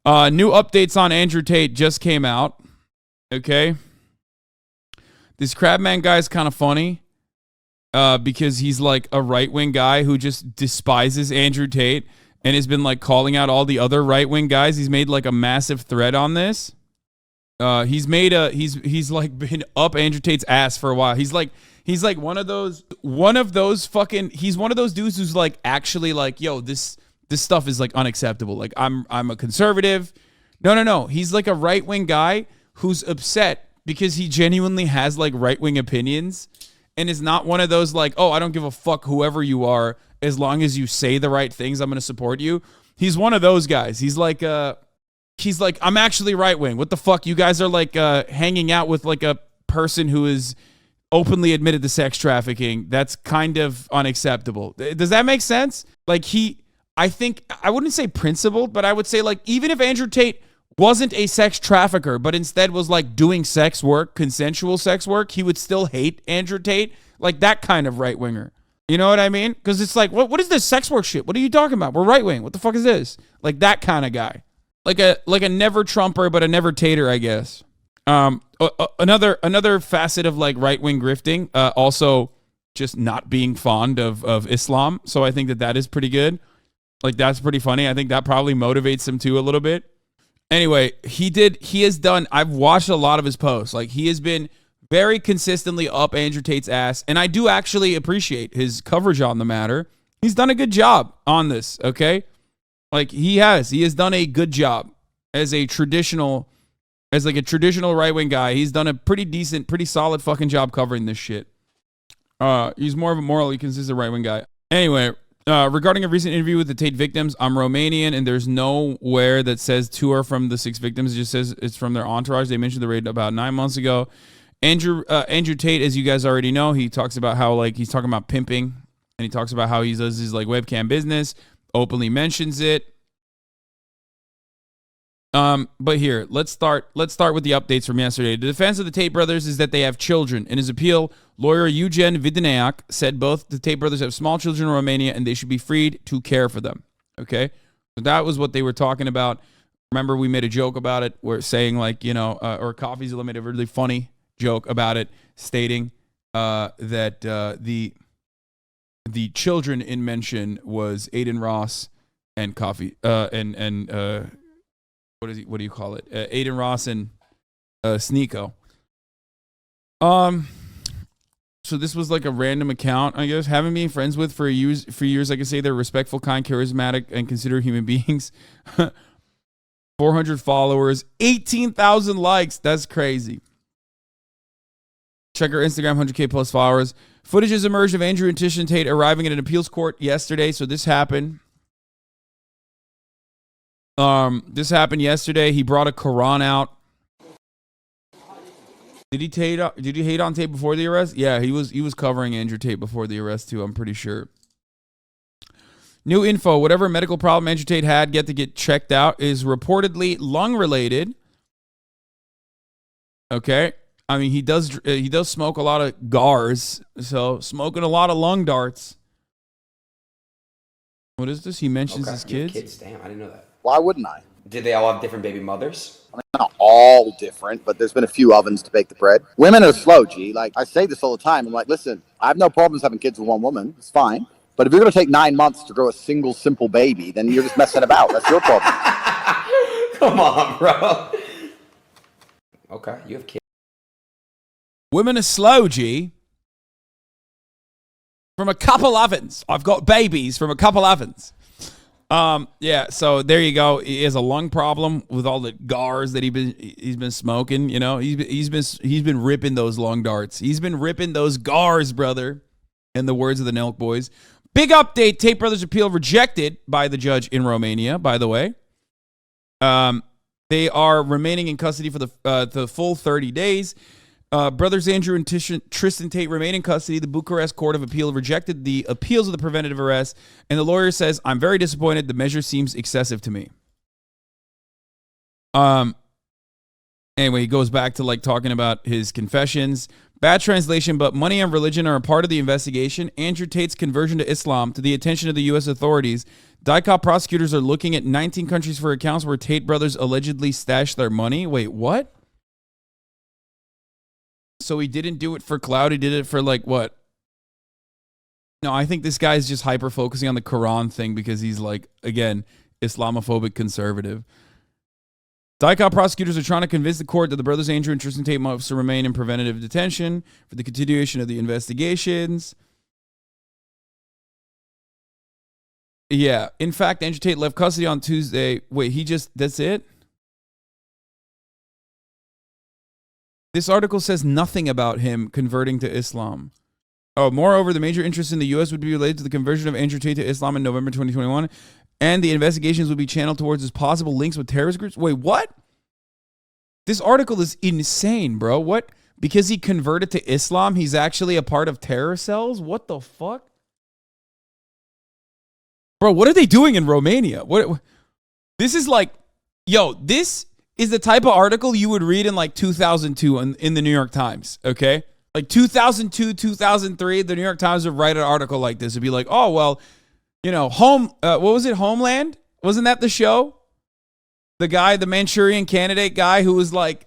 New updates on Andrew Tate just came out. Okay. This Crabman guy is kind of funny because he's like a right-wing guy who just despises Andrew Tate and has been like calling out all the other right-wing guys. He's made like a massive thread on this. He's like been up Andrew Tate's ass for a while. He's like one of those fucking, he's one of those dudes who's like actually like, yo, this stuff is like unacceptable. Like I'm a conservative. No. He's like a right-wing guy who's upset because he genuinely has like right-wing opinions and is not one of those like, oh, I don't give a fuck whoever you are. As long as you say the right things, I'm going to support you. He's one of those guys. He's like, I'm actually right-wing. What the fuck? You guys are like hanging out with like a person who is openly admitted to sex trafficking. That's kind of unacceptable. Does that make sense? Like I think, I wouldn't say principled, but I would say like, even if Andrew Tate wasn't a sex trafficker, but instead was like doing sex work, consensual sex work, he would still hate Andrew Tate. Like that kind of right-winger. You know what I mean? Because it's like, what is this sex work shit? What are you talking about? We're right-wing. What the fuck is this? Like that kind of guy. Like a never Trumper, but a never Tater, I guess. Another facet of like right-wing grifting, also just not being fond of Islam. So I think that is pretty good. Like that's pretty funny. I think that probably motivates him too a little bit. Anyway, I've watched a lot of his posts. Like he has been very consistently up Andrew Tate's ass. And I do actually appreciate his coverage on the matter. He's done a good job on this, okay? Like he has done a good job as a traditional right-wing guy. He's done a pretty decent, pretty solid fucking job covering this shit. He's more of a morally consistent right-wing guy. Anyway, regarding a recent interview with the Tate victims, I'm Romanian, and there's nowhere that says 2 are from the 6 victims. It just says it's from their entourage. They mentioned the raid about 9 months ago. Andrew Tate, as you guys already know, he talks about how like he's talking about pimping, and he talks about how he does his like webcam business, openly mentions it. But here, let's start with the updates from yesterday. The defense of the Tate brothers is that they have children. In his appeal, lawyer Eugen Vidinayak said both the Tate brothers have small children in Romania and they should be freed to care for them. Okay? So that was what they were talking about. Remember, we made a joke about it. We're saying like, or Coffee's made a really funny joke about it, stating that the children in mention was Aiden Ross and Coffee and what do you call it? Aiden Ross and Sneeko. So this was like a random account, I guess. Having been friends with for years, I can say they're respectful, kind, charismatic, and considerate human beings. 400 followers, 18,000 likes. That's crazy. Check our Instagram, 100K plus followers. Footage has emerged of Andrew and Tishan Tate arriving at an appeals court yesterday. So this happened. This happened yesterday. He brought a Quran out. Did he hate on Tate before the arrest? Yeah, he was covering Andrew Tate before the arrest too, I'm pretty sure. New info, whatever medical problem Andrew Tate had to get checked out is reportedly lung related. Okay. I mean, he does smoke a lot of gars, so smoking a lot of lung darts. What is this? He mentions his kids. Damn, I didn't know that. Why wouldn't I? Did they all have different baby mothers? I mean, not all different, but there's been a few ovens to bake the bread. Women are slow, G. Like, I say this all the time. I'm like, listen, I have no problems having kids with one woman. It's fine. But if you're going to take 9 months to grow a single, simple baby, then you're just messing about. That's your problem. Come on, bro. Okay, you have kids. Women are slow, G. From a couple ovens. I've got babies from a couple ovens. Yeah, so there you go. He has a lung problem with all the gars that he's been smoking. You know, he's been ripping those lung darts. He's been ripping those gars, brother. In the words of the Nelk boys. Big update. Tate brothers appeal rejected by the judge in Romania. By the way, they are remaining in custody for the full 30 days. Brothers Andrew and Tristan Tate remain in custody. The Bucharest Court of Appeal rejected the appeals of the preventative arrest, and the lawyer says, I'm very disappointed. The measure seems excessive to me. Anyway, he goes back to like talking about his confessions. Bad translation, but money and religion are a part of the investigation. Andrew Tate's conversion to Islam to the attention of the U.S. authorities. DICOP prosecutors are looking at 19 countries for accounts where Tate brothers allegedly stashed their money. Wait, what? So he didn't do it for clout. He did it for like what? No, I think this guy's just hyper focusing on the Quran thing because he's like, again, Islamophobic conservative. DICOP prosecutors are trying to convince the court that the brothers Andrew and Tristan Tate must remain in preventative detention for the continuation of the investigations. Yeah. In fact, Andrew Tate left custody on Tuesday. Wait, that's it? This article says nothing about him converting to Islam. Oh, moreover, the major interest in the U.S. would be related to the conversion of Andrew Tate to Islam in November 2021, and the investigations would be channeled towards his possible links with terrorist groups. Wait, what? This article is insane, bro. What? Because he converted to Islam, he's actually a part of terror cells? What the fuck? Bro, what are they doing in Romania? What? This is like, yo, this is the type of article you would read in like 2002 in the New York Times, okay? Like 2002, 2003, the New York Times would write an article like this. It'd be like, oh, well, you know, what was it, Homeland? Wasn't that the show? The guy, the Manchurian Candidate guy who was like,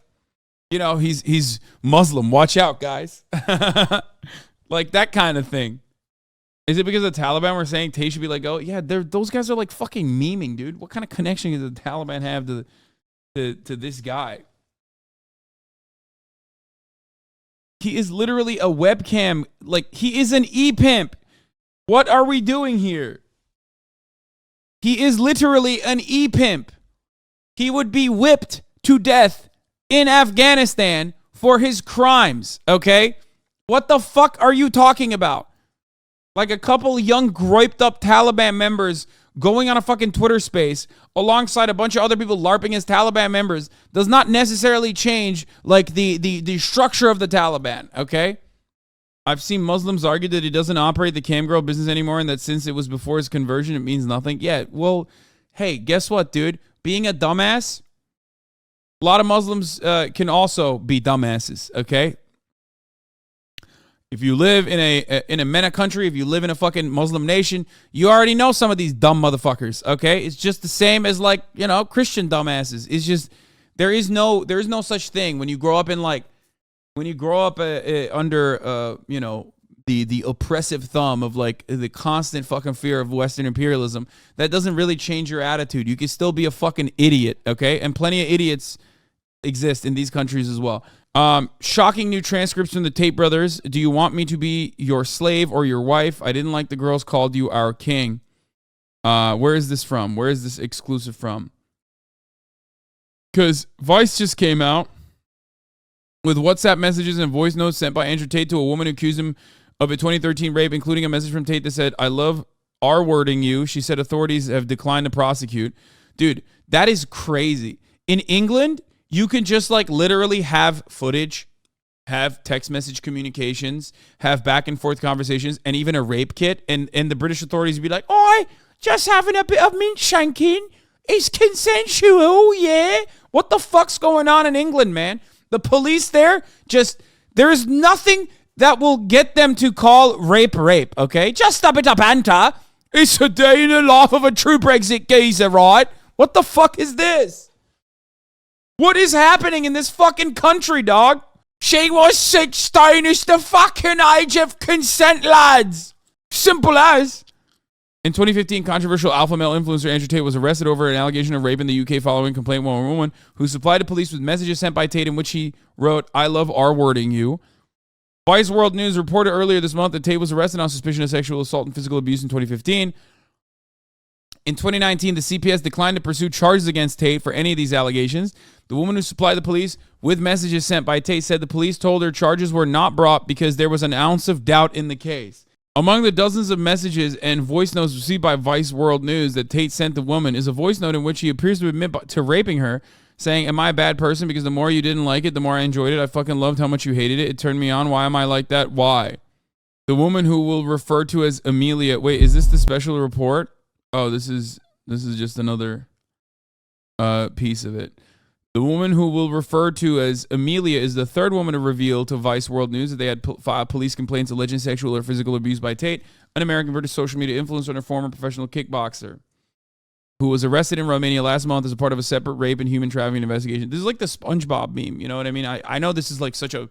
you know, he's Muslim. Watch out, guys. Like that kind of thing. Is it because the Taliban were saying Tate should be like, oh, yeah, those guys are like fucking memeing, dude. What kind of connection does the Taliban have to this guy? He is literally a webcam. Like, he is an e-pimp. What are we doing here? He is literally an e-pimp. He would be whipped to death in Afghanistan for his crimes, okay? What the fuck are you talking about? Like a couple young, groiped up Taliban members going on a fucking Twitter space alongside a bunch of other people LARPing as Taliban members does not necessarily change like the structure of the Taliban, okay? I've seen Muslims argue that he doesn't operate the cam girl business anymore and that since it was before his conversion, it means nothing. Yeah, well, hey, guess what, dude? Being a dumbass, a lot of Muslims can also be dumbasses, okay? If you live in a MENA country, if you live in a fucking Muslim nation, you already know some of these dumb motherfuckers, okay? It's just the same as like, you know, Christian dumbasses. It's just there is no such thing when you grow up under you know, the oppressive thumb of like the constant fucking fear of Western imperialism. That doesn't really change your attitude. You can still be a fucking idiot, okay? And plenty of idiots exist in these countries as well. Shocking new transcripts from the Tate brothers. Do you want me to be your slave or your wife? I didn't like the girls called you our king. Where is this from? Where is this exclusive from? Because Vice just came out with WhatsApp messages and voice notes sent by Andrew Tate to a woman who accused him of a 2013 rape, including a message from Tate that said, I love R-wording you. She said authorities have declined to prosecute. Dude, that is crazy. In England, you can just like literally have footage, have text message communications, have back and forth conversations, and even a rape kit. And the British authorities would be like, oh, just having a bit of mint shanking. It's consensual, yeah. What the fuck's going on in England, man? The police there there is nothing that will get them to call rape, okay? Just a bit of banter. It's a day in the life of a true Brexit geezer, right? What the fuck is this? What is happening in this fucking country, dog? She was 16. It's the fucking age of consent, lads. Simple as. In 2015, controversial alpha male influencer Andrew Tate was arrested over an allegation of rape in the UK following complaint from a woman who supplied the police with messages sent by Tate in which he wrote, I love R-wording you. Vice World News reported earlier this month that Tate was arrested on suspicion of sexual assault and physical abuse in 2015. In 2019, the CPS declined to pursue charges against Tate for any of these allegations. The woman who supplied the police with messages sent by Tate said the police told her charges were not brought because there was an ounce of doubt in the case. Among the dozens of messages and voice notes received by Vice World News that Tate sent the woman is a voice note in which he appears to admit to raping her, saying, am I a bad person? Because the more you didn't like it, the more I enjoyed it. I fucking loved how much you hated it. It turned me on. Why am I like that? Why? The woman who will refer to as Amelia. Wait, is this the special report? Oh, this is just another piece of it. The woman who we'll refer to as Amelia is the third woman to reveal to Vice World News that they had filed police complaints alleging sexual or physical abuse by Tate, an American British social media influencer and a former professional kickboxer, who was arrested in Romania last month as a part of a separate rape and human trafficking investigation. This is like the SpongeBob meme, you know what I mean? I know this is like such a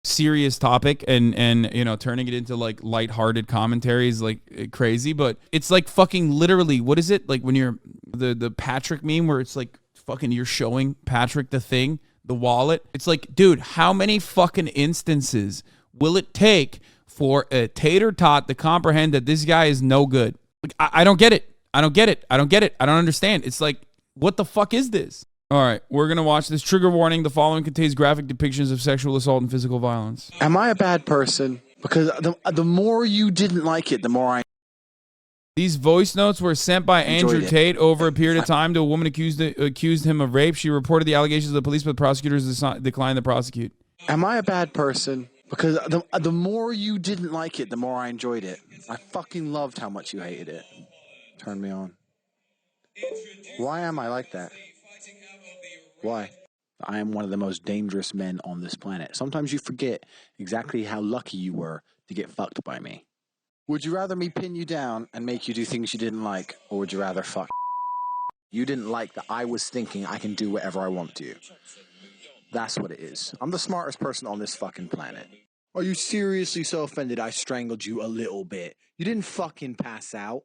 serious topic and you know, turning it into like lighthearted commentary is like crazy, but it's like fucking literally, what is it? Like when you're the Patrick meme where it's like fucking you're showing Patrick the thing, the wallet. It's like, dude, how many fucking instances will it take for a tater tot to comprehend that this guy is no good? Like, I don't get it. I don't get it. I don't get it. I don't understand. It's like, what the fuck is this? All right, we're going to watch this. Trigger warning. The following contains graphic depictions of sexual assault and physical violence. Am I a bad person? Because the more you didn't like it, the more I... These voice notes were sent by Andrew Tate over a period of time to a woman accused him of rape. She reported the allegations to the police, but prosecutors declined to prosecute. Am I a bad person? Because the more you didn't like it, the more I enjoyed it. I fucking loved how much you hated it. Turned me on. Why am I like that? Why? I am one of the most dangerous men on this planet. Sometimes you forget exactly how lucky you were to get fucked by me. Would you rather me pin you down and make you do things you didn't like, or would you rather fuck? You didn't like that I was thinking I can do whatever I want to you. That's what it is. I'm the smartest person on this fucking planet. Are you seriously so offended I strangled you a little bit? You didn't fucking pass out.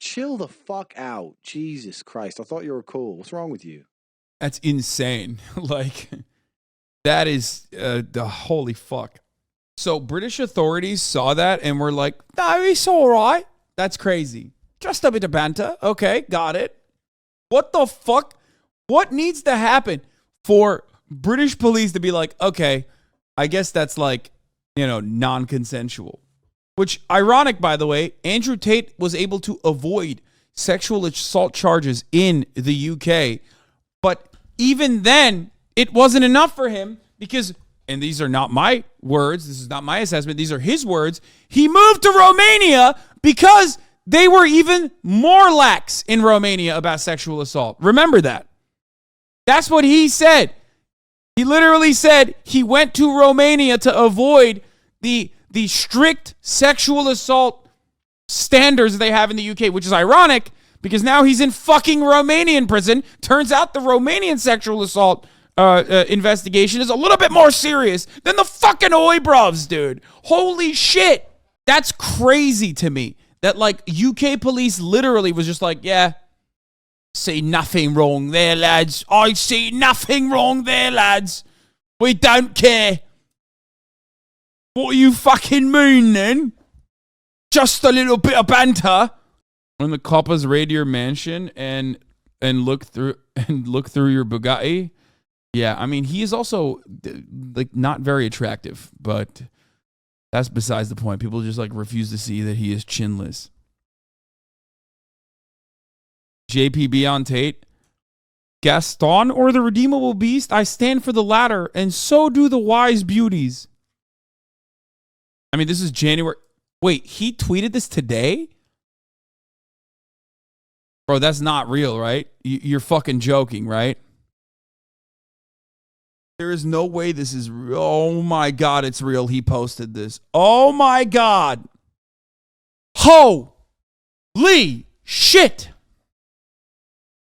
Chill the fuck out. Jesus Christ. I thought you were cool. What's wrong with you? That's insane. Like, that is the holy fuck. So British authorities saw that and were like, no, it's all right. That's crazy. Just a bit of banter. Okay, got it. What the fuck? What needs to happen for British police to be like, okay, I guess that's like, you know, non-consensual. Which, ironic, by the way, Andrew Tate was able to avoid sexual assault charges in the UK. But even then, it wasn't enough for him because, and these are not my words, this is not my assessment, these are his words, he moved to Romania because they were even more lax in Romania about sexual assault. Remember that. That's what he said. He literally said he went to Romania to avoid the strict sexual assault standards they have in the UK, which is ironic because now he's in fucking Romanian prison. Turns out the Romanian sexual assault investigation is a little bit more serious than the fucking Oibrovs, dude. Holy shit. That's crazy to me. That, like, UK police literally was just like, yeah, see nothing wrong there, lads. I see nothing wrong there, lads. We don't care. What do you fucking mean, then? Just a little bit of banter. When the coppers raid your mansion and look through your Bugatti. Yeah, I mean, he is also like not very attractive, but that's besides the point. People just like refuse to see that he is chinless. JPB on Tate. Gaston or the redeemable beast? I stand for the latter, and so do the wise beauties. I mean, this is January. Wait, he tweeted this today? Bro, that's not real, right? You're fucking joking, right? There is no way this is real. Oh my God, it's real. He posted this. Oh my God. Holy shit.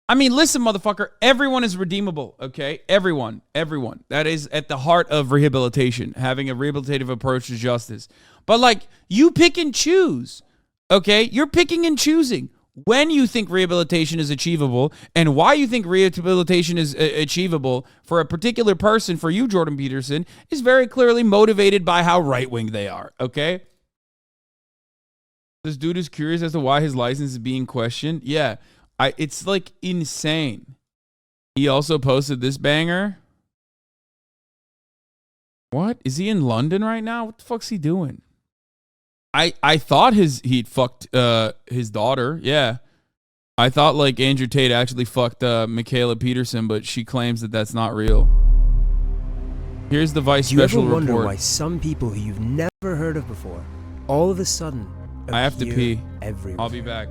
I mean, listen, motherfucker. Everyone is redeemable, okay? Everyone. That is at the heart of rehabilitation, having a rehabilitative approach to justice. But, like, you pick and choose, okay? You're picking and choosing when you think rehabilitation is achievable and why you think rehabilitation is achievable for a particular person, for you, Jordan Peterson, is very clearly motivated by how right-wing they are, okay? This dude is curious as to why his license is being questioned. Yeah. It's like insane. He also posted this banger. What? Is he in London right now? What the fuck's he doing? I thought he'd fucked his daughter. Yeah. I thought like Andrew Tate actually fucked Michaela Peterson, but she claims that that's not real. Here's the Vice special report. Do you ever wonder why some people who you've never heard of before, all of a sudden, I have to pee. Everywhere. I'll be back.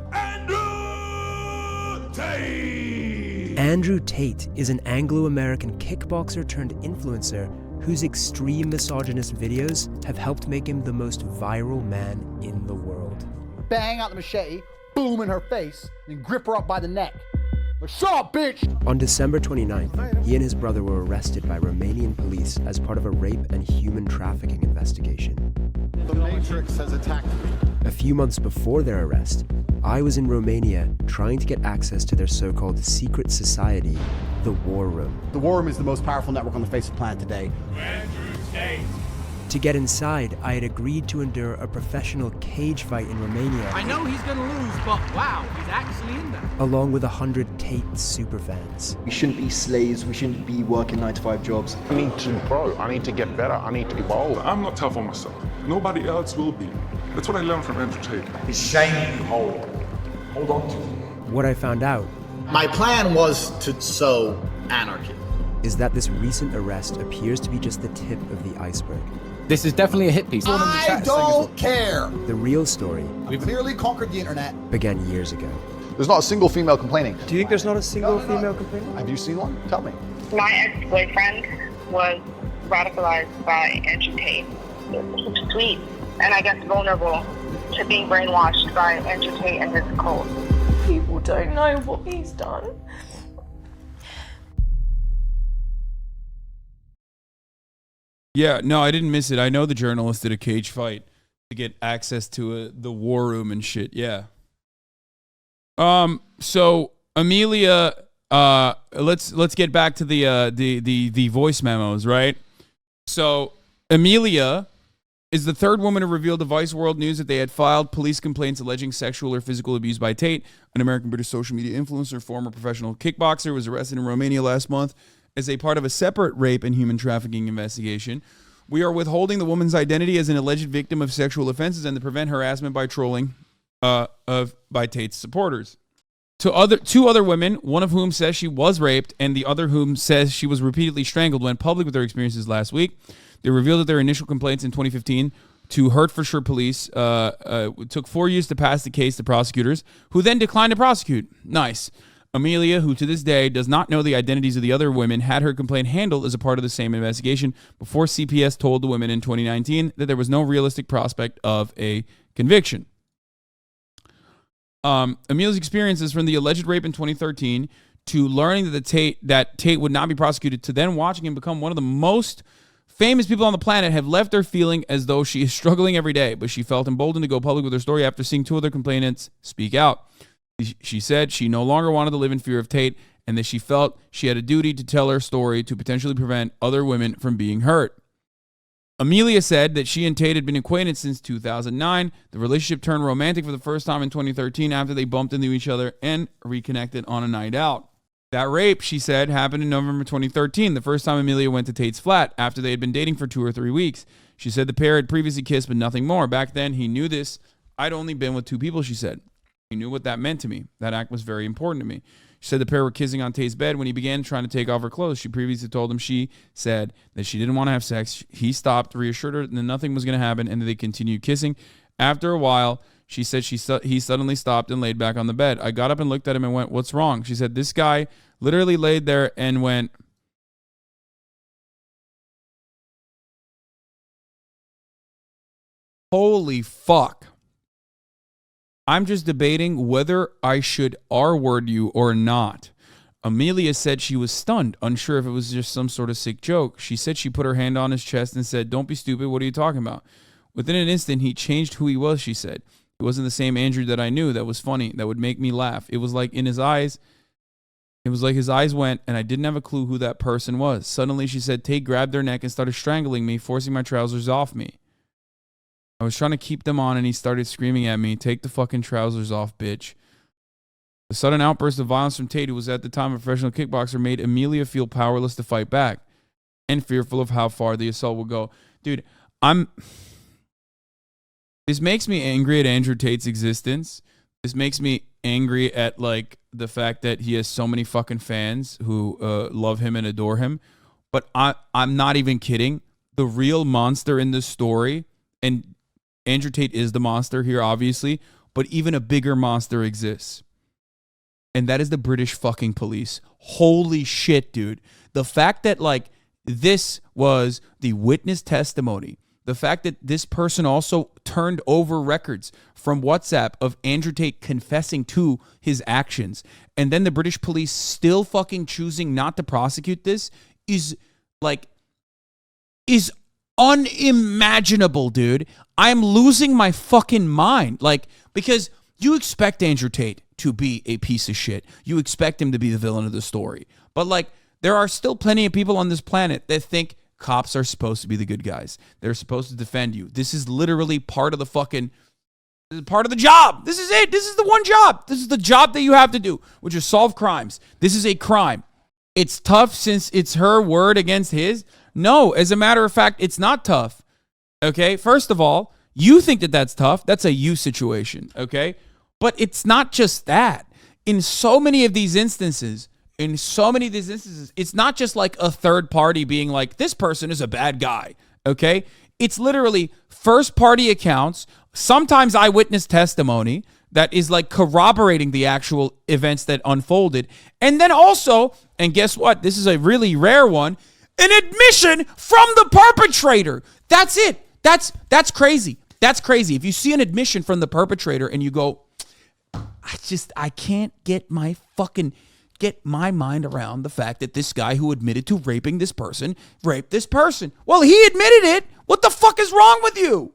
Tate! Andrew Tate is an Anglo-American kickboxer turned influencer whose extreme misogynist videos have helped make him the most viral man in the world. Bang out the machete, boom in her face, and grip her up by the neck. Like, shut up, bitch! On December 29th, he and his brother were arrested by Romanian police as part of a rape and human trafficking investigation. The Matrix has attacked me. A few months before their arrest, I was in Romania trying to get access to their so-called secret society, the War Room. The War Room is the most powerful network on the face of the planet today. To get inside, I had agreed to endure a professional cage fight in Romania. I know he's gonna lose, but wow, he's actually in there. Along with 100 Tate superfans. We shouldn't be slaves, we shouldn't be working 9-to-5 jobs. I need to grow, I need to get better, I need to evolve. I'm not tough on myself. Nobody else will be. That's what I learned from Andrew Tate. He's shining you whole. Hold on to it. What I found out My plan was to sow anarchy. is that this recent arrest appears to be just the tip of the iceberg. This is definitely a hit piece. I don't care! The real story We've clearly conquered the internet. began years ago. There's not a single female complaining. Do you think there's not a single female complaining? Have you seen one? Tell me. My ex-boyfriend was radicalized by Andrew Tate. He's sweet and I guess vulnerable to being brainwashed by Andrew Tate and his cult. People don't know what he's done. Yeah, no, I didn't miss it. I know the journalist did a cage fight to get access to the War Room and shit. Yeah. So Amelia, let's get back to the voice memos, right? So Amelia is the third woman to reveal to Vice World News that they had filed police complaints alleging sexual or physical abuse by Tate. An American-British social media influencer, former professional kickboxer, was arrested in Romania last month as a part of a separate rape and human trafficking investigation. We are withholding the woman's identity as an alleged victim of sexual offenses and to prevent harassment by trolling by Tate's supporters. Two other women, one of whom says she was raped and the other whom says she was repeatedly strangled, went public with their experiences last week. They revealed that their initial complaints in 2015 to Hertfordshire police took 4 years to pass the case to prosecutors, who then declined to prosecute. Nice. Amelia, who to this day does not know the identities of the other women, had her complaint handled as a part of the same investigation before CPS told the women in 2019 that there was no realistic prospect of a conviction. Amelia's experiences from the alleged rape in 2013 to learning that Tate would not be prosecuted to then watching him become one of the most famous people on the planet have left her feeling as though she is struggling every day, but she felt emboldened to go public with her story after seeing two other complainants speak out. She said she no longer wanted to live in fear of Tate and that she felt she had a duty to tell her story to potentially prevent other women from being hurt. Amelia said that she and Tate had been acquainted since 2009. The relationship turned romantic for the first time in 2013 after they bumped into each other and reconnected on a night out. That rape, she said, happened in November 2013, the first time Amelia went to Tate's flat after they had been dating for 2 or 3 weeks. She said the pair had previously kissed, but nothing more. Back then, he knew this. I'd only been with 2 people, she said. He knew what that meant to me. That act was very important to me. She said the pair were kissing on Tate's bed when he began trying to take off her clothes. She previously told him she said that she didn't want to have sex. He stopped, reassured her that nothing was going to happen, and that they continued kissing. After a while, she said he suddenly stopped and laid back on the bed. I got up and looked at him and went, "What's wrong?" She said this guy literally laid there and went, "Holy fuck. I'm just debating whether I should R-word you or not." Amelia said she was stunned, unsure if it was just some sort of sick joke. She said she put her hand on his chest and said, "Don't be stupid, what are you talking about?" Within an instant, he changed who he was, she said. It wasn't the same Andrew that I knew that was funny, that would make me laugh. It was like in his eyes, it was like his eyes went, and I didn't have a clue who that person was. Suddenly, she said, Tate grabbed their neck and started strangling me, forcing my trousers off me. I was trying to keep them on, and he started screaming at me, "Take the fucking trousers off, bitch." The sudden outburst of violence from Tate, who was at the time a professional kickboxer, made Amelia feel powerless to fight back and fearful of how far the assault would go. Dude, this makes me angry at Andrew Tate's existence. This makes me angry at, like, the fact that he has so many fucking fans who love him and adore him. But I'm not even kidding. The real monster in this story, and Andrew Tate is the monster here, obviously, but even a bigger monster exists. and that is the British fucking police. Holy shit, dude. The fact that, like, this was the witness testimony, the fact that this person also turned over records from WhatsApp of Andrew Tate confessing to his actions, and then the British police still fucking choosing not to prosecute this is unimaginable, dude. I'm losing my fucking mind. Like, because you expect Andrew Tate to be a piece of shit. You expect him to be the villain of the story. But, like, there are still plenty of people on this planet that think cops are supposed to be the good guys. They're supposed to defend you. This is literally part of the fucking, this is part of the job. This is it. This is the one job. This is the job that you have to do, which is solve crimes. This is a crime. It's tough since it's her word against his. No, as a matter of fact, it's not tough. Okay? First of all, you think that that's tough. That's a you situation. Okay? But it's not just that. In so many of these instances, it's not just like a third party being like, this person is a bad guy, okay? It's literally first party accounts, sometimes eyewitness testimony that is like corroborating the actual events that unfolded. And then also, and guess what? This is a really rare one, an admission from the perpetrator. That's it. That's crazy. That's crazy. If you see an admission from the perpetrator and you go, I can't get my mind around the fact that this guy who admitted to raping this person raped this person. Well, he admitted it. What the fuck is wrong with you?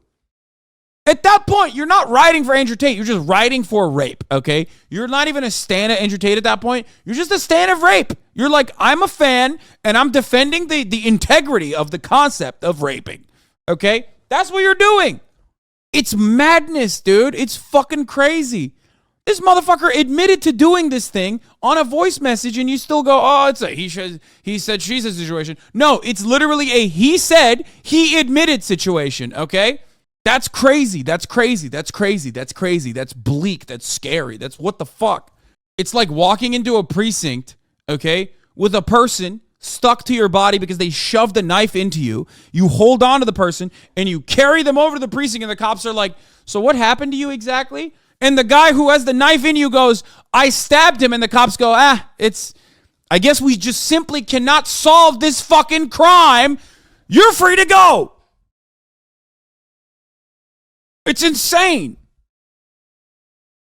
At that point, you're not writing for Andrew Tate. You're just writing for rape, okay? You're not even a stan of Andrew Tate at that point. You're just a stan of rape. You're like, I'm a fan, and I'm defending the integrity of the concept of raping, okay? That's what you're doing. It's madness, dude. It's fucking crazy. This motherfucker admitted to doing this thing on a voice message, and you still go, oh, it's a he said, she said situation. No, it's literally a he said, he admitted situation, okay? That's crazy. That's crazy. That's crazy. That's crazy. That's bleak. That's scary. That's what the fuck. It's like walking into a precinct, okay, with a person stuck to your body because they shoved a knife into you. You hold on to the person, and you carry them over to the precinct, and the cops are like, so what happened to you exactly? And the guy who has the knife in you goes, I stabbed him. And the cops go, I guess we just simply cannot solve this fucking crime. You're free to go. It's insane.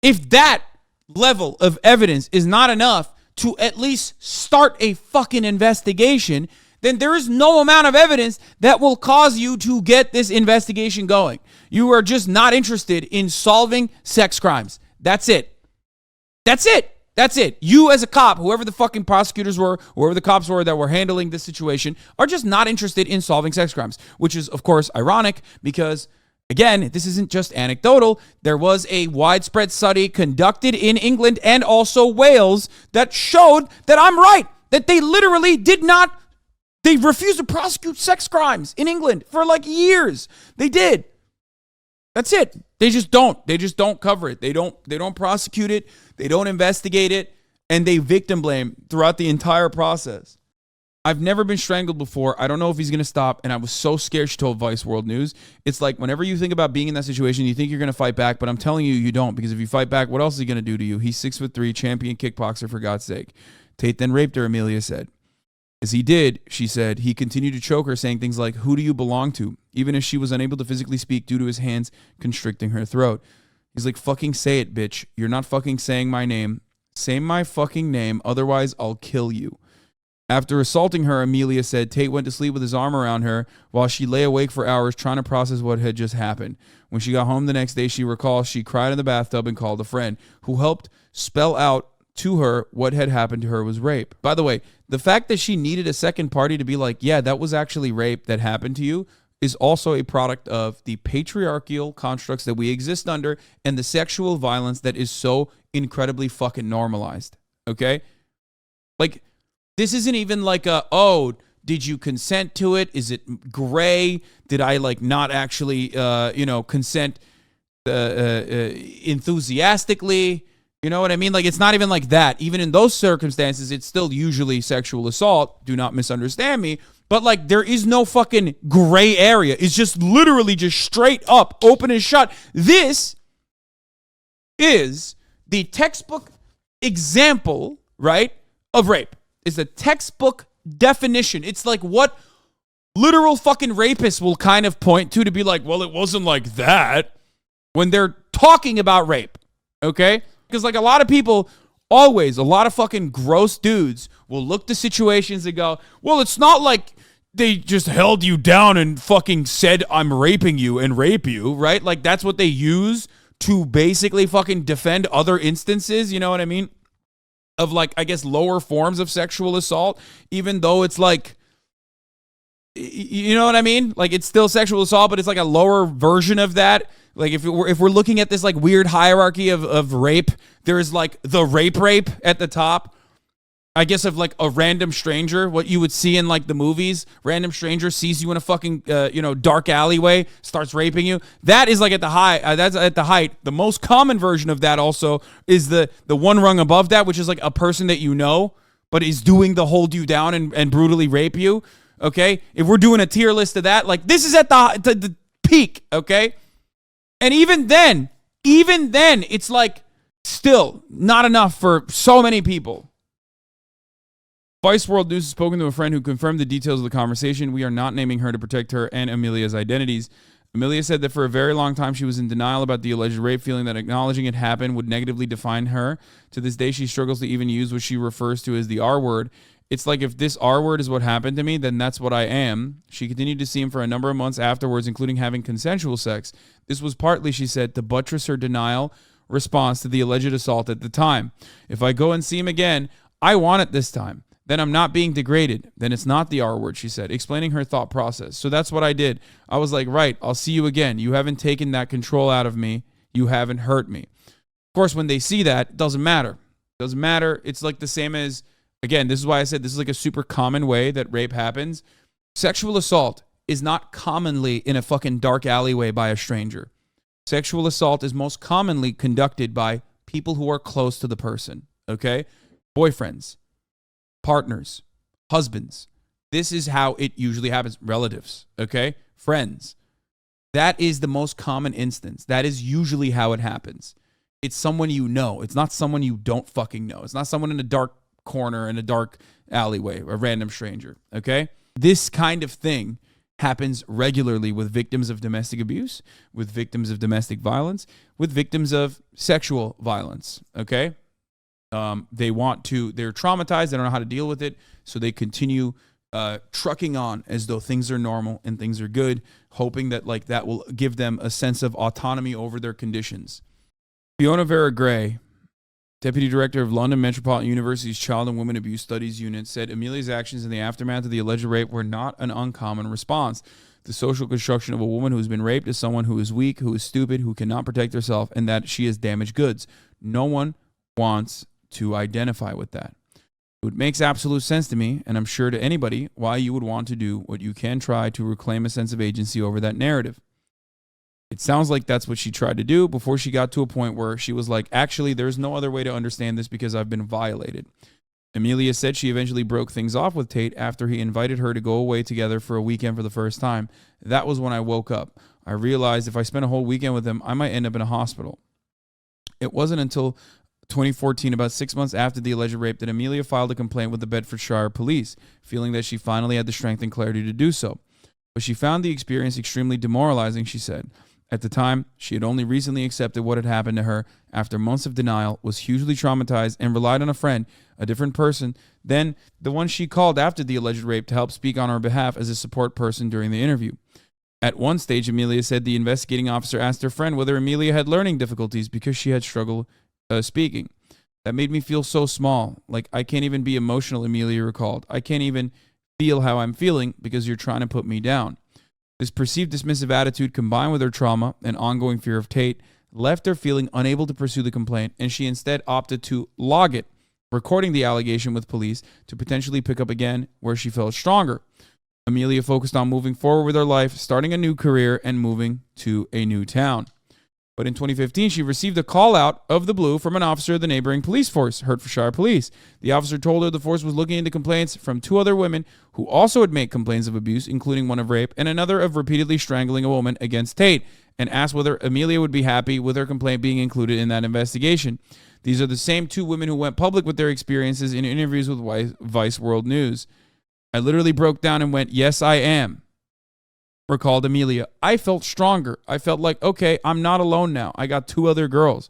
If that level of evidence is not enough to at least start a fucking investigation, then there is no amount of evidence that will cause you to get this investigation going. You are just not interested in solving sex crimes. That's it. That's it. That's it. You as a cop, whoever the fucking prosecutors were, whoever the cops were that were handling this situation, are just not interested in solving sex crimes, which is, of course, ironic because, again, this isn't just anecdotal. There was a widespread study conducted in England and also Wales that showed that I'm right, that they literally they refused to prosecute sex crimes in England for like years. They did. That's it. They just don't. They just don't cover it. They don't prosecute it. They don't investigate it. And they victim blame throughout the entire process. I've never been strangled before. I don't know if he's going to stop. And I was so scared, she told Vice World News. It's like whenever you think about being in that situation, you think you're going to fight back. But I'm telling you, you don't. Because if you fight back, what else is he going to do to you? He's 6'3", champion kickboxer, for God's sake. Tate then raped her, Amelia said. As he did, she said, he continued to choke her, saying things like, who do you belong to? Even as she was unable to physically speak due to his hands constricting her throat. He's like, fucking say it, bitch. You're not fucking saying my name. Say my fucking name, otherwise I'll kill you. After assaulting her, Amelia said Tate went to sleep with his arm around her while she lay awake for hours trying to process what had just happened. When she got home the next day, she recalls she cried in the bathtub and called a friend who helped spell out to her what had happened to her was rape. By the way, the fact that she needed a second party to be like, yeah, that was actually rape that happened to you is also a product of the patriarchal constructs that we exist under and the sexual violence that is so incredibly fucking normalized. Okay? Like, this isn't even like did you consent to it? Is it gray? Did I not actually, consent enthusiastically? You know what I mean? Like, it's not even like that. Even in those circumstances, it's still usually sexual assault. Do not misunderstand me. But, there is no fucking gray area. It's just literally just straight up, open and shut. This is the textbook example, right, of rape. It's a textbook definition. It's like what literal fucking rapists will kind of point to be like, well, it wasn't like that when they're talking about rape, okay? Because like a lot of people, always, a lot of fucking gross dudes will look to situations and go, well, it's not like they just held you down and fucking said, I'm raping you and rape you, right? Like that's what they use to basically fucking defend other instances, you know what I mean? Of like, I guess, lower forms of sexual assault, even though it's like, you know what I mean? Like it's still sexual assault, but it's like a lower version of that. Like if we're looking at this like weird hierarchy of rape, there is like the rape at the top. I guess of like a random stranger, what you would see in like the movies. Random stranger sees you in a fucking dark alleyway, starts raping you. That is like at the high. That's at the height. The most common version of that also is the one rung above that, which is like a person that you know, but is doing the hold you down and brutally rape you. Okay, if we're doing a tier list of that, like this is at the peak. Okay, and even then, it's like still not enough for so many people. Vice World News has spoken to a friend who confirmed the details of the conversation. We are not naming her to protect her and Amelia's identities. Amelia said that for a very long time she was in denial about the alleged rape, feeling that acknowledging it happened would negatively define her. To this day, she struggles to even use what she refers to as the R word. It's like, if this R word is what happened to me, then that's what I am. She continued to see him for a number of months afterwards, including having consensual sex. This was partly, she said, to buttress her denial response to the alleged assault at the time. If I go and see him again, I want it this time. Then I'm not being degraded. Then it's not the R word, she said, explaining her thought process. So that's what I did. I was like, right, I'll see you again. You haven't taken that control out of me. You haven't hurt me. Of course, when they see that, it doesn't matter. It doesn't matter. It's like the same as, again, this is why I said this is like a super common way that rape happens. Sexual assault is not commonly in a fucking dark alleyway by a stranger. Sexual assault is most commonly conducted by people who are close to the person, okay? Boyfriends, partners, husbands. This is how it usually happens. Relatives, okay? Friends. That is the most common instance. That is usually how it happens. It's someone you know. It's not someone you don't fucking know. It's not someone in a dark corner in a dark alleyway, a random stranger, okay? This kind of thing happens regularly with victims of domestic abuse, with victims of domestic violence, with victims of sexual violence, okay? They're traumatized, they don't know how to deal with it, so they continue trucking on as though things are normal and things are good, hoping that like that will give them a sense of autonomy over their conditions. Fiona Vera Gray, Deputy Director of London Metropolitan University's Child and Women Abuse Studies Unit, said Amelia's actions in the aftermath of the alleged rape were not an uncommon response. The social construction of a woman who has been raped is someone who is weak, who is stupid, who cannot protect herself, and that she is damaged goods. No one wants to identify with that. It makes absolute sense to me, and I'm sure to anybody, why you would want to do what you can try to reclaim a sense of agency over that narrative. It sounds like that's what she tried to do before she got to a point where she was like, actually, there's no other way to understand this because I've been violated. Amelia said she eventually broke things off with Tate after he invited her to go away together for a weekend for the first time. That was when I woke up. I realized if I spent a whole weekend with him, I might end up in a hospital. It wasn't until 2014, about 6 months after the alleged rape, that Amelia filed a complaint with the Bedfordshire police, feeling that she finally had the strength and clarity to do so. But she found the experience extremely demoralizing, she said. At the time, she had only recently accepted what had happened to her after months of denial, was hugely traumatized, and relied on a friend, a different person, than the one she called after the alleged rape to help speak on her behalf as a support person during the interview. At one stage, Amelia said the investigating officer asked her friend whether Amelia had learning difficulties because she had struggled speaking. That made me feel so small. Like, I can't even be emotional, Amelia recalled. I can't even feel how I'm feeling because you're trying to put me down. This perceived dismissive attitude, combined with her trauma and ongoing fear of Tate, left her feeling unable to pursue the complaint, and she instead opted to log it, recording the allegation with police to potentially pick up again where she felt stronger. Amelia focused on moving forward with her life, starting a new career, and moving to a new town. But in 2015, she received a call out of the blue from an officer of the neighboring police force, Hertfordshire Police. The officer told her the force was looking into complaints from 2 other women who also had made complaints of abuse, including one of rape and another of repeatedly strangling a woman, against Tate, and asked whether Amelia would be happy with her complaint being included in that investigation. These are the same 2 women who went public with their experiences in interviews with Vice World News. I literally broke down and went, yes, I am. Recalled Amelia. I felt stronger. I felt like, okay, I'm not alone now. I got 2 other girls.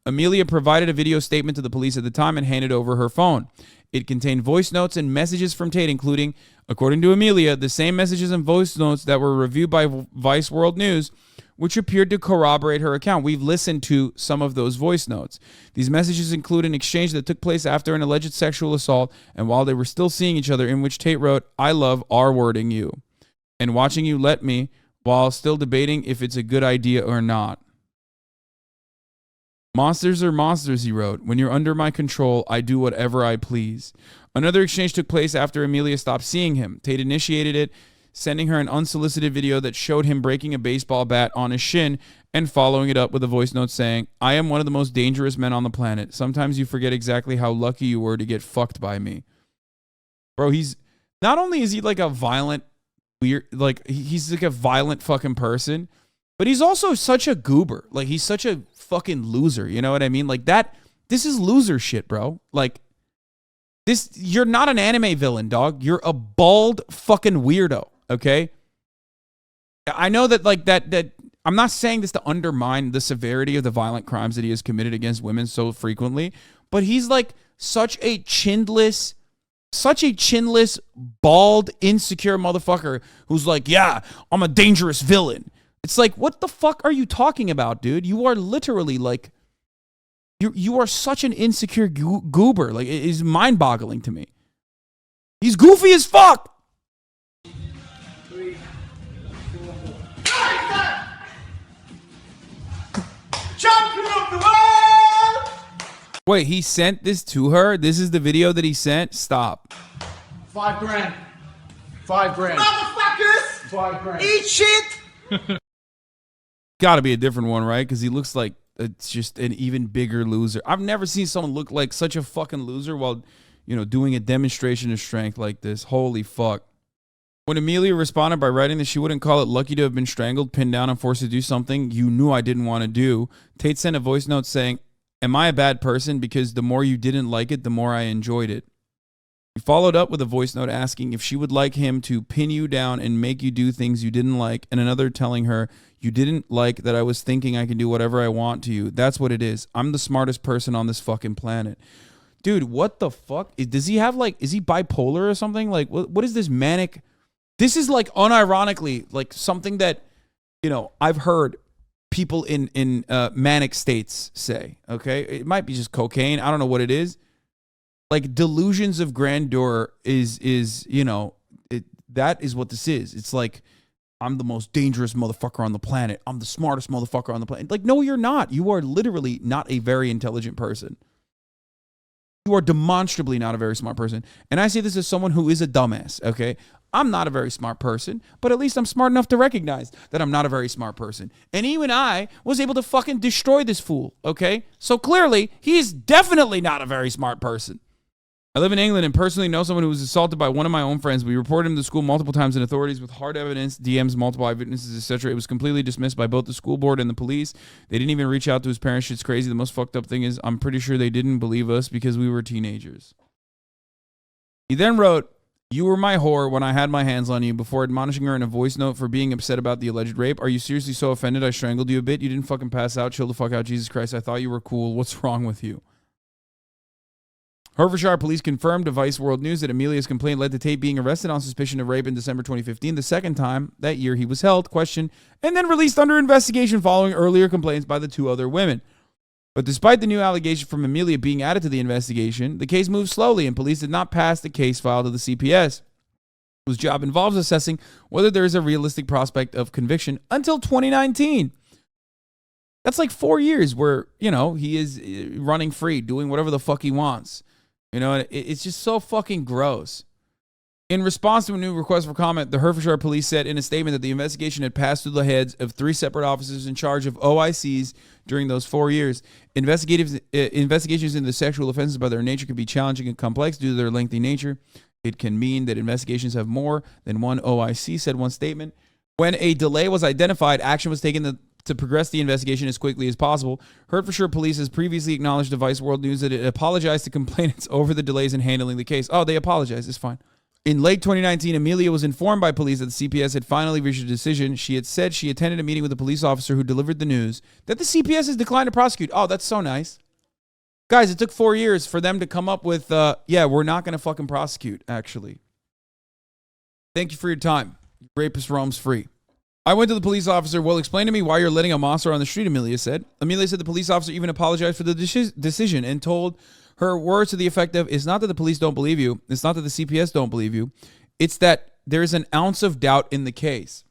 Amelia provided a video statement to the police at the time and handed over her phone. It contained voice notes and messages from Tate, including, according to Amelia, the same messages and voice notes that were reviewed by Vice World News, which appeared to corroborate her account. We've listened to some of those voice notes. These messages include an exchange that took place after an alleged sexual assault and while they were still seeing each other, in which Tate wrote, "I love R-wording you and watching you let me, while still debating if it's a good idea or not. Monsters are monsters," he wrote. "When you're under my control, I do whatever I please." Another exchange took place after Amelia stopped seeing him. Tate initiated it, sending her an unsolicited video that showed him breaking a baseball bat on his shin and following it up with a voice note saying, "I am one of the most dangerous men on the planet. Sometimes you forget exactly how lucky you were to get fucked by me." Bro, he's not only is he like a violent, weird, like he's like a violent fucking person, but he's also such a goober. Like he's such a fucking loser. You know what I mean? Like that. This is loser shit, bro. Like this. You're not an anime villain, dog. You're a bald fucking weirdo. Okay. I know that like that. I'm not saying this to undermine the severity of the violent crimes that he has committed against women so frequently, but he's like such a chinless, bald, insecure motherfucker who's like, yeah, I'm a dangerous villain. It's like, what the fuck are you talking about, dude? You are literally like, you are such an insecure goober. Like, it is mind-boggling to me. He's goofy as fuck. Champion of the world! Wait, he sent this to her? This is the video that he sent? Stop. $5 grand. $5 grand. Motherfuckers! $5 grand. Eat shit! Gotta be a different one, right? Because he looks like it's just an even bigger loser. I've never seen someone look like such a fucking loser while, you know, doing a demonstration of strength like this. Holy fuck. When Amelia responded by writing that she wouldn't call it lucky to have been strangled, pinned down, and forced to do something you knew I didn't want to do, Tate sent a voice note saying, "Am I a bad person? Because the more you didn't like it, the more I enjoyed it." He followed up with a voice note asking if she would like him to pin you down and make you do things you didn't like, and another telling her, "You didn't like that I was thinking I can do whatever I want to you. That's what it is. I'm the smartest person on this fucking planet." Dude, what the fuck? Does he have like, is he bipolar or something? Like, what is this manic? This is like unironically like something that, you know, I've heard people in manic states say, okay? It might be just cocaine. I don't know what it is. Like delusions of grandeur is you know, that is what this is. It's like, I'm the most dangerous motherfucker on the planet. I'm the smartest motherfucker on the planet. Like, no, you're not. You are literally not a very intelligent person. You are demonstrably not a very smart person. And I say this as someone who is a dumbass, okay? I'm not a very smart person, but at least I'm smart enough to recognize that I'm not a very smart person. And even I was able to fucking destroy this fool, okay? So clearly, he's definitely not a very smart person. I live in England and personally know someone who was assaulted by one of my own friends. We reported him to school multiple times and authorities with hard evidence, DMs, multiple eyewitnesses, etc. It was completely dismissed by both the school board and the police. They didn't even reach out to his parents. Shit's crazy. The most fucked up thing is I'm pretty sure they didn't believe us because we were teenagers. He then wrote, "You were my whore when I had my hands on you," before admonishing her in a voice note for being upset about the alleged rape. "Are you seriously so offended I strangled you a bit? You didn't fucking pass out. Chill the fuck out. Jesus Christ. I thought you were cool. What's wrong with you?" Hertfordshire Police confirmed to Vice World News that Amelia's complaint led to Tate being arrested on suspicion of rape in December 2015. The second time that year he was held, questioned, and then released under investigation following earlier complaints by the 2 other women. But despite the new allegation from Amelia being added to the investigation, the case moved slowly and police did not pass the case file to the CPS, whose job involves assessing whether there is a realistic prospect of conviction until 2019. That's like 4 years where, you know, he is running free, doing whatever the fuck he wants. You know, it's just so fucking gross. In response to a new request for comment, the Hertfordshire police said in a statement that the investigation had passed through the heads of 3 separate officers in charge of OICs during those 4 years. Investigations into sexual offenses by their nature can be challenging and complex due to their lengthy nature. It can mean that investigations have more than one OIC, said one statement. When a delay was identified, action was taken to progress the investigation as quickly as possible. Hertfordshire Police has previously acknowledged to Vice World News that it apologized to complainants over the delays in handling the case. Oh, they apologized. It's fine. In late 2019, Amelia was informed by police that the CPS had finally reached a decision. She had said she attended a meeting with a police officer who delivered the news that the CPS has declined to prosecute. Oh, that's so nice. Guys, it took 4 years for them to come up with, yeah, we're not going to fucking prosecute, actually. Thank you for your time. Rapist roams free. I went to the police officer. Well, explain to me why you're letting a monster on the street, Amelia said. Amelia said the police officer even apologized for the decision and told her words to the effect of, it's not that the police don't believe you. It's not that the CPS don't believe you. It's that there's an ounce of doubt in the case.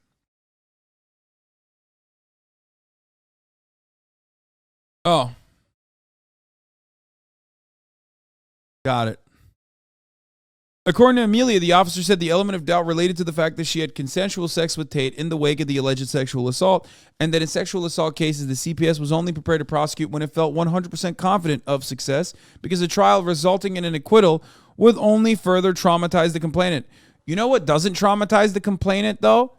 Oh. Got it. According to Amelia, the officer said the element of doubt related to the fact that she had consensual sex with Tate in the wake of the alleged sexual assault, and that in sexual assault cases, the CPS was only prepared to prosecute when it felt 100% confident of success, because a trial resulting in an acquittal would only further traumatize the complainant. You know what doesn't traumatize the complainant, though?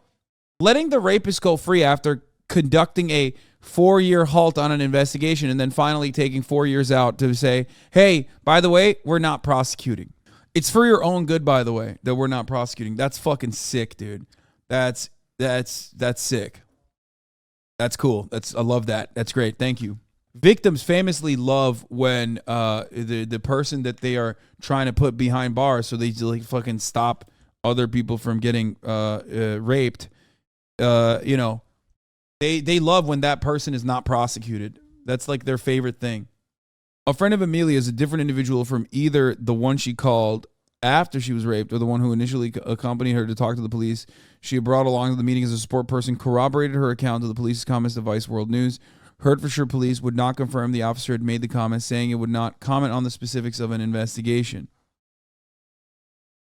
Letting the rapist go free after conducting a 4-year halt on an investigation and then finally taking 4 years out to say, hey, by the way, we're not prosecuting. It's for your own good, by the way, that we're not prosecuting. That's fucking sick, dude. That's sick. That's cool. I love that. That's great. Thank you. Victims famously love when the person that they are trying to put behind bars, so they like fucking stop other people from getting raped. You know, they love when that person is not prosecuted. That's like their favorite thing. A friend of Amelia is a different individual from either the one she called after she was raped or the one who initially accompanied her to talk to the police. She brought along to the meeting as a support person, corroborated her account of the police's comments to Vice World News. Hertfordshire Police would not confirm the officer had made the comments, saying it would not comment on the specifics of an investigation.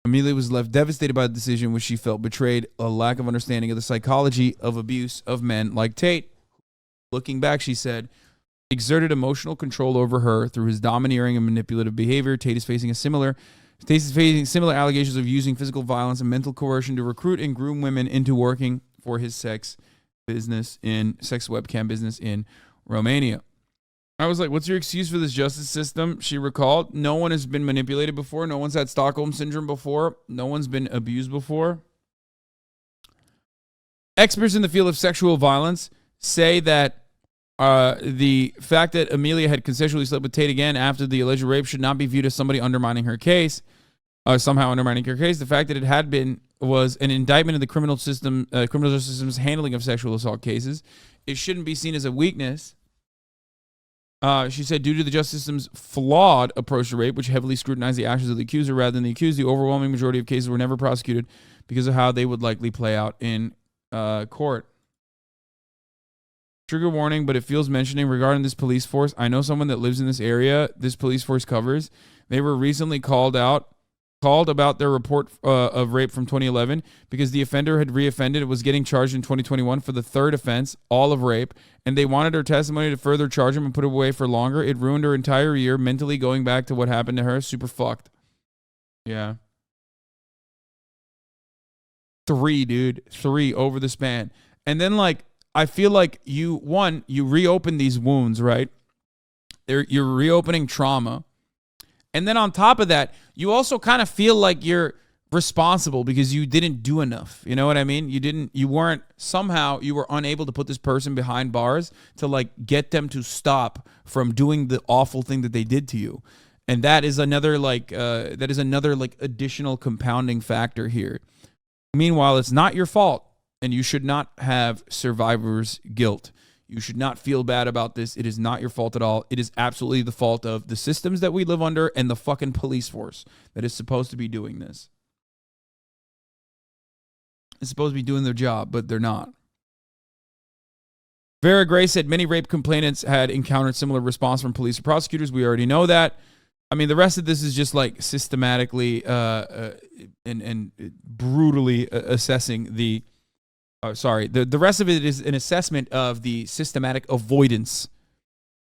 Amelia was left devastated by the decision, which she felt betrayed a lack of understanding of the psychology of abuse of men like Tate. Looking back, she said, exerted emotional control over her through his domineering and manipulative behavior. Tate is facing similar allegations of using physical violence and mental coercion to recruit and groom women into working for his sex webcam business in Romania. I was like, what's your excuse for this justice system? She recalled, no one has been manipulated before. No one's had Stockholm syndrome before. No one's been abused before. Experts in the field of sexual violence say that the fact that Amelia had consensually slept with Tate again after the alleged rape should not be viewed as somebody undermining her case, somehow undermining her case. The fact that it had been was an indictment of the criminal justice system's handling of sexual assault cases. It shouldn't be seen as a weakness. She said, due to the justice system's flawed approach to rape, which heavily scrutinized the actions of the accuser rather than the accused, the overwhelming majority of cases were never prosecuted because of how they would likely play out in court. Trigger warning, but it feels mentioning regarding this police force. I know someone that lives in this area this police force covers. They were recently called about their report of rape from 2011 because the offender had reoffended and was getting charged in 2021 for the third offense, all of rape, and they wanted her testimony to further charge him and put her away for longer. It ruined her entire year, mentally going back to what happened to her. Super fucked. Yeah. 3 over the span. And then, like, I feel like you reopen these wounds, right? You're reopening trauma. And then on top of that, you also kind of feel like you're responsible because you didn't do enough. You know what I mean? You were unable to put this person behind bars to like get them to stop from doing the awful thing that they did to you. And that is another additional compounding factor here. Meanwhile, it's not your fault. And you should not have survivor's guilt. You should not feel bad about this. It is not your fault at all. It is absolutely the fault of the systems that we live under and the fucking police force that is supposed to be doing this. It's supposed to be doing their job, but they're not. Vera Gray said many rape complainants had encountered similar response from police or prosecutors. We already know that. I mean, the rest of this is just like systematically and brutally assessing the. The rest of it is an assessment of the systematic avoidance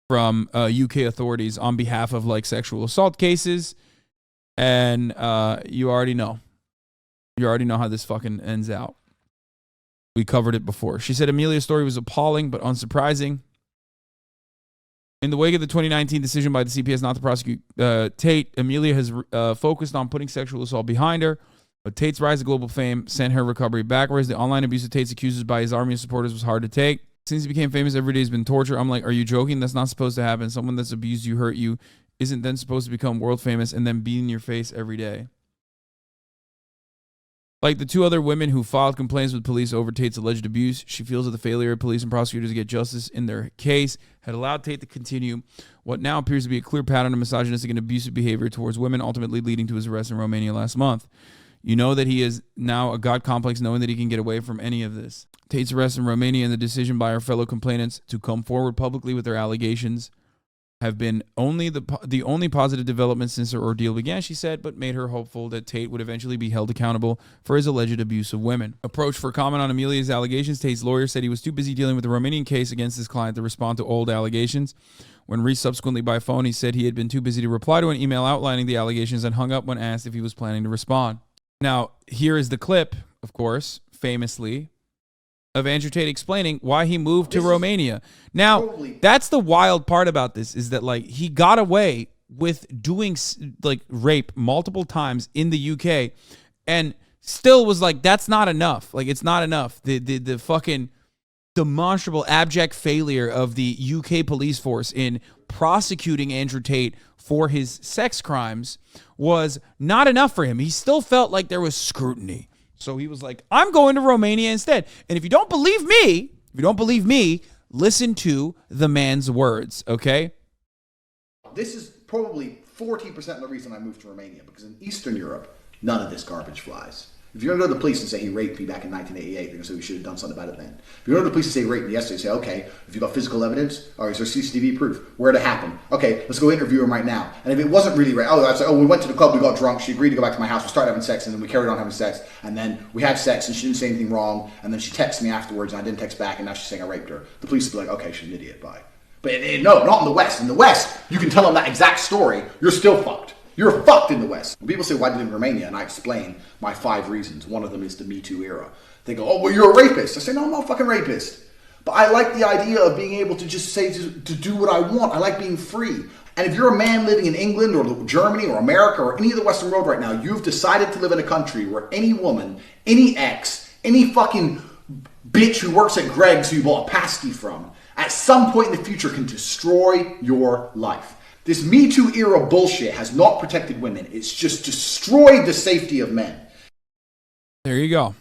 from UK authorities on behalf of like sexual assault cases, and you already know. You already know how this fucking ends out. We covered it before. She said Amelia's story was appalling but unsurprising. In the wake of the 2019 decision by the CPS not to prosecute Tate, Amelia has focused on putting sexual assault behind her, but Tate's rise to global fame sent her recovery backwards. The online abuse of Tate's accusers by his army of supporters was hard to take. Since he became famous, every day has been torture. I'm like, are you joking? That's not supposed to happen. Someone that's abused you, hurt you, isn't then supposed to become world famous and then be in your face every day. Like the two other women who filed complaints with police over Tate's alleged abuse, she feels that the failure of police and prosecutors to get justice in their case had allowed Tate to continue what now appears to be a clear pattern of misogynistic and abusive behavior towards women, ultimately leading to his arrest in Romania last month. You know that he is now a God complex, knowing that he can get away from any of this. Tate's arrest in Romania and the decision by her fellow complainants to come forward publicly with their allegations have been the only positive development since her ordeal began, she said, but made her hopeful that Tate would eventually be held accountable for his alleged abuse of women. Approached for comment on Amelia's allegations, Tate's lawyer said he was too busy dealing with the Romanian case against his client to respond to old allegations. When reached subsequently by phone, he said he had been too busy to reply to an email outlining the allegations and hung up when asked if he was planning to respond. Now, here is the clip, of course, famously, of Andrew Tate explaining why he moved to Romania. Now, that's the wild part about this, is that like he got away with doing like rape multiple times in the UK and still was like, that's not enough. Like, it's not enough. The fucking demonstrable abject failure of the UK police force in prosecuting Andrew Tate for his sex crimes was not enough for him. He still felt like there was scrutiny. So he was like, I'm going to Romania instead. And if you don't believe me, listen to the man's words, okay? This is probably 40% of the reason I moved to Romania, because in Eastern Europe, none of this garbage flies. If you're going to go to the police and say he raped me back in 1988, they're going to say we should have done something about it then. If you go to the police and say he raped me yesterday, say, okay, if you've got physical evidence, or is there CCTV proof? Where did it happen? Okay, let's go interview him right now. And if it wasn't really rape, I'd say, we went to the club, we got drunk, she agreed to go back to my house, we started having sex, and then we carried on having sex, and then we had sex, and she didn't say anything wrong, and then she texted me afterwards, and I didn't text back, and now she's saying I raped her. The police would be like, okay, she's an idiot, bye. But no, not in the West. In the West, you can tell them that exact story, you're still fucked. You're fucked in the West. When people say, why did you live in Romania? And I explain my 5 reasons. One of them is the Me Too era. They go, oh, well, you're a rapist. I say, no, I'm not a fucking rapist. But I like the idea of being able to just say, to do what I want. I like being free. And if you're a man living in England or Germany or America or any of the Western world right now, you've decided to live in a country where any woman, any ex, any fucking bitch who works at Greg's who you bought a pasty from, at some point in the future can destroy your life. This Me Too era bullshit has not protected women. It's just destroyed the safety of men. There you go.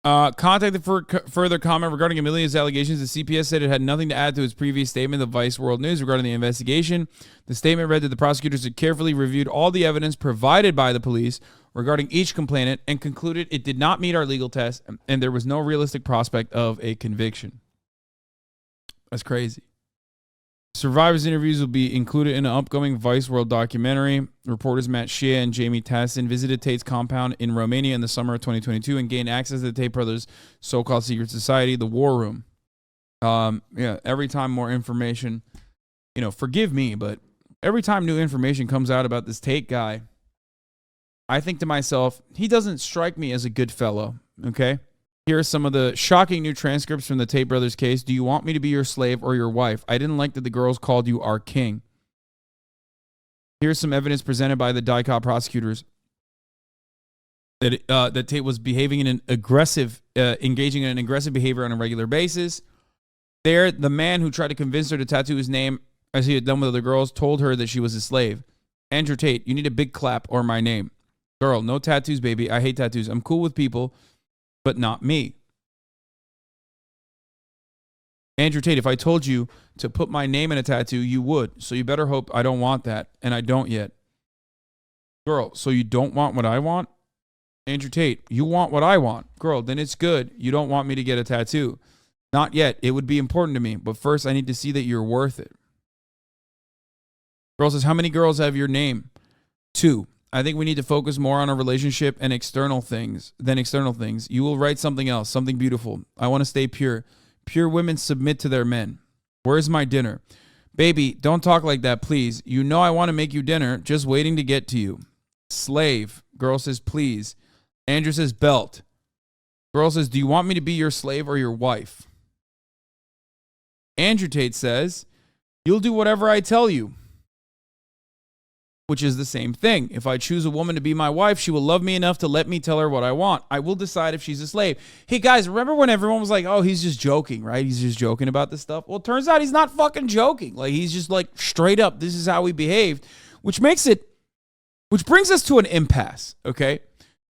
Contacted for further comment regarding Amelia's allegations, the CPS said it had nothing to add to its previous statement, the Vice World News, regarding the investigation. The statement read that the prosecutors had carefully reviewed all the evidence provided by the police regarding each complainant and concluded it did not meet our legal test and there was no realistic prospect of a conviction. That's crazy. Survivors' interviews will be included in an upcoming Vice World documentary. Reporters Matt Shea and Jamie Tassin visited Tate's compound in Romania in the summer of 2022 and gained access to the Tate brothers' so-called secret society, the War Room. Every time more information, forgive me, but every time new information comes out about this Tate guy, I think to myself, he doesn't strike me as a good fellow, okay? Here are some of the shocking new transcripts from the Tate brothers case. Do you want me to be your slave or your wife? I didn't like that the girls called you our king. Here's some evidence presented by the DICOT prosecutors that Tate was behaving in an aggressive, engaging in an aggressive behavior on a regular basis. There, the man who tried to convince her to tattoo his name, as he had done with other girls, told her that she was a slave. Andrew Tate, you need a big clap or my name. Girl, no tattoos, baby. I hate tattoos. I'm cool with people, but not me. Andrew Tate, if I told you to put my name in a tattoo, you would. So you better hope I don't want that, and I don't yet. Girl, so you don't want what I want? Andrew Tate, you want what I want. Girl, then it's good. You don't want me to get a tattoo. Not yet. It would be important to me, but first I need to see that you're worth it. Girl says, how many girls have your name? 2. I think we need to focus more on a relationship and external things than external things. You will write something else, something beautiful. I want to stay pure. Pure women submit to their men. Where's my dinner? Baby, don't talk like that, please. You know I want to make you dinner, just waiting to get to you. Slave. Girl says, please. Andrew says, belt. Girl says, do you want me to be your slave or your wife? Andrew Tate says, you'll do whatever I tell you. Which is the same thing. If I choose a woman to be my wife, she will love me enough to let me tell her what I want. I will decide if she's a slave. Hey, guys, remember when everyone was like, oh, he's just joking, right? He's just joking about this stuff. Well, it turns out he's not fucking joking. Like, he's just like, straight up, this is how we behaved, which brings us to an impasse, okay?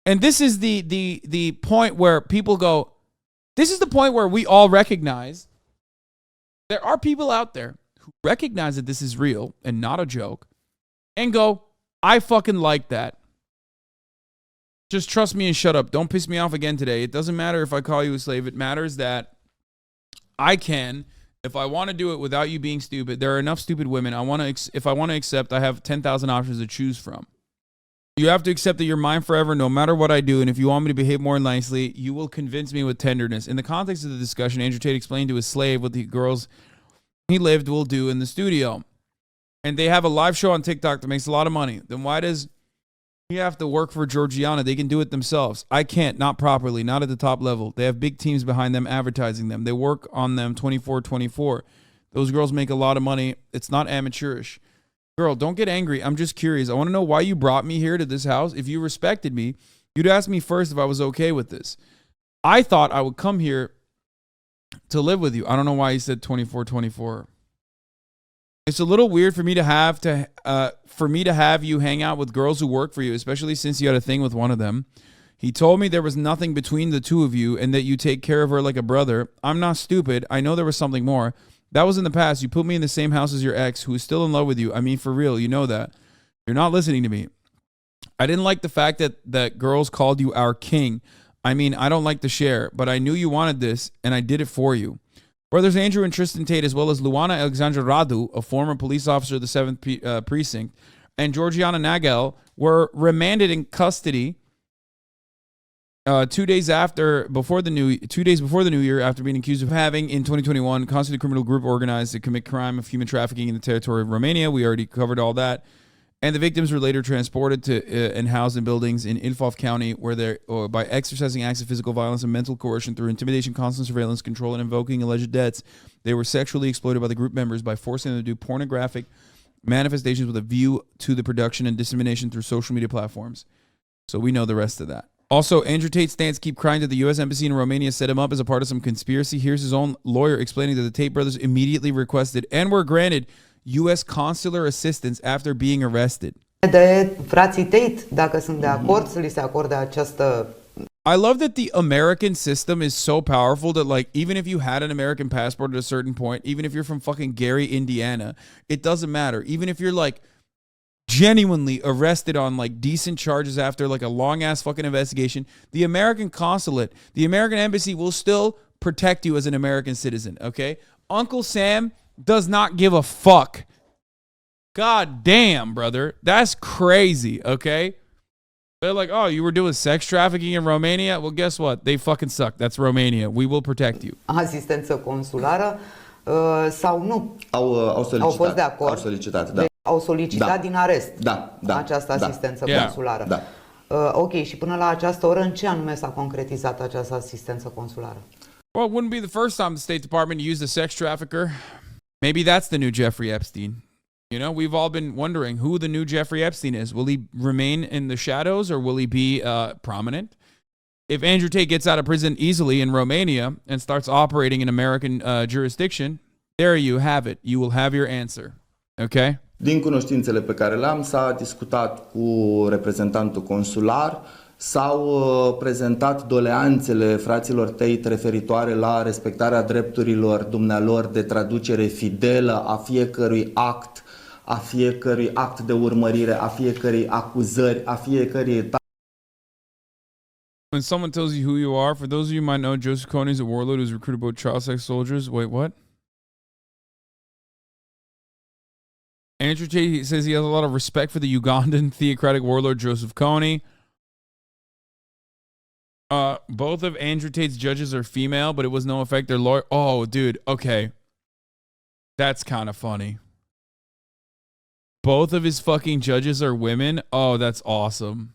And this is the point where people go, this is the point where we all recognize there are people out there who recognize that this is real and not a joke, and go, I fucking like that. Just trust me and shut up. Don't piss me off again today. It doesn't matter if I call you a slave. It matters that I can, if I want to do it without you being stupid. There are enough stupid women. If I want to accept, I have 10,000 options to choose from. You have to accept that you're mine forever, no matter what I do. And if you want me to behave more nicely, you will convince me with tenderness. In the context of the discussion, Andrew Tate explained to his slave what the girls he lived will do in the studio. And they have a live show on TikTok that makes a lot of money. Then why does he have to work for Georgiana? They can do it themselves. I can't, not properly, not at the top level. They have big teams behind them advertising them. They work on them 24/24. Those girls make a lot of money. It's not amateurish. Girl, don't get angry. I'm just curious. I want to know why you brought me here to this house. If you respected me, you'd ask me first if I was okay with this. I thought I would come here to live with you. I don't know why he said 24/24. It's a little weird for me to have you hang out with girls who work for you, especially since you had a thing with one of them. He told me there was nothing between the two of you and that you take care of her like a brother. I'm not stupid. I know there was something more. That was in the past. You put me in the same house as your ex, who is still in love with you. I mean, for real, you know that. You're not listening to me. I didn't like the fact that girls called you our king. I mean, I don't like to share, but I knew you wanted this, and I did it for you. Brothers Andrew and Tristan Tate, as well as Luana Alexandra Radu, a former police officer of the 7th Precinct, and Georgiana Nagel were remanded in custody 2 days before the new year, after being accused of having, in 2021, constituted a criminal group organized to commit crime of human trafficking in the territory of Romania. We already covered all that. And the victims were later transported to and housed in buildings in Ilfov County, where by exercising acts of physical violence and mental coercion through intimidation, constant surveillance, control, and invoking alleged debts, they were sexually exploited by the group members by forcing them to do pornographic manifestations with a view to the production and dissemination through social media platforms. So we know the rest of that. Also, Andrew Tate's stance keep crying that the U.S. Embassy in Romania set him up as a part of some conspiracy. Here's his own lawyer explaining that the Tate brothers immediately requested and were granted U.S. consular assistance after being arrested. De frații Tate, dacă sunt de acord să li se acorde această. I love that the American system is so powerful that, like, even if you had an American passport at a certain point, even if you're from fucking Gary, Indiana, it doesn't matter. Even if you're, like, genuinely arrested on, like, decent charges after, like, a long-ass fucking investigation, the American consulate, the American embassy will still protect you as an American citizen, okay? Uncle Sam does not give a fuck. God damn, brother. That's crazy, okay? They're like, oh, you were doing sex trafficking in Romania? Well, guess what? They fucking suck. That's Romania. We will protect you. Asistență consulară sau nu? Au solicitat. Au fost de acord. Au solicitat, da. Au solicitat din arest această asistență Yeah. consulară. Da. Ok, și până la această oră, în ce anume s-a concretizat această asistență consulară? Well, it wouldn't be the first time the State Department used a sex trafficker. Maybe that's the new Jeffrey Epstein. You know, we've all been wondering who the new Jeffrey Epstein is. Will he remain in the shadows or will he be prominent? If Andrew Tate gets out of prison easily in Romania and starts operating in American jurisdiction, there you have it. You will have your answer. Okay? Din cunoștințele pe care le-am, s-a discutat cu reprezentantul consular, s-au prezentat doleanțele fraților Tate referitoare la respectarea drepturilor dumnealor de traducere fidelă a fiecărui act de urmărire, a fiecărei acuzări, a fiecărei etapă. When someone tells you who you are, for those of you who might know, Joseph Kony is a warlord who's recruited both child sex soldiers. Wait, what? Andrew Tate says he has a lot of respect for the Ugandan theocratic warlord Joseph Kony. Both of Andrew Tate's judges are female, but it was no effect. Their lawyer. Oh, dude. Okay. That's kind of funny. Both of his fucking judges are women. Oh, that's awesome.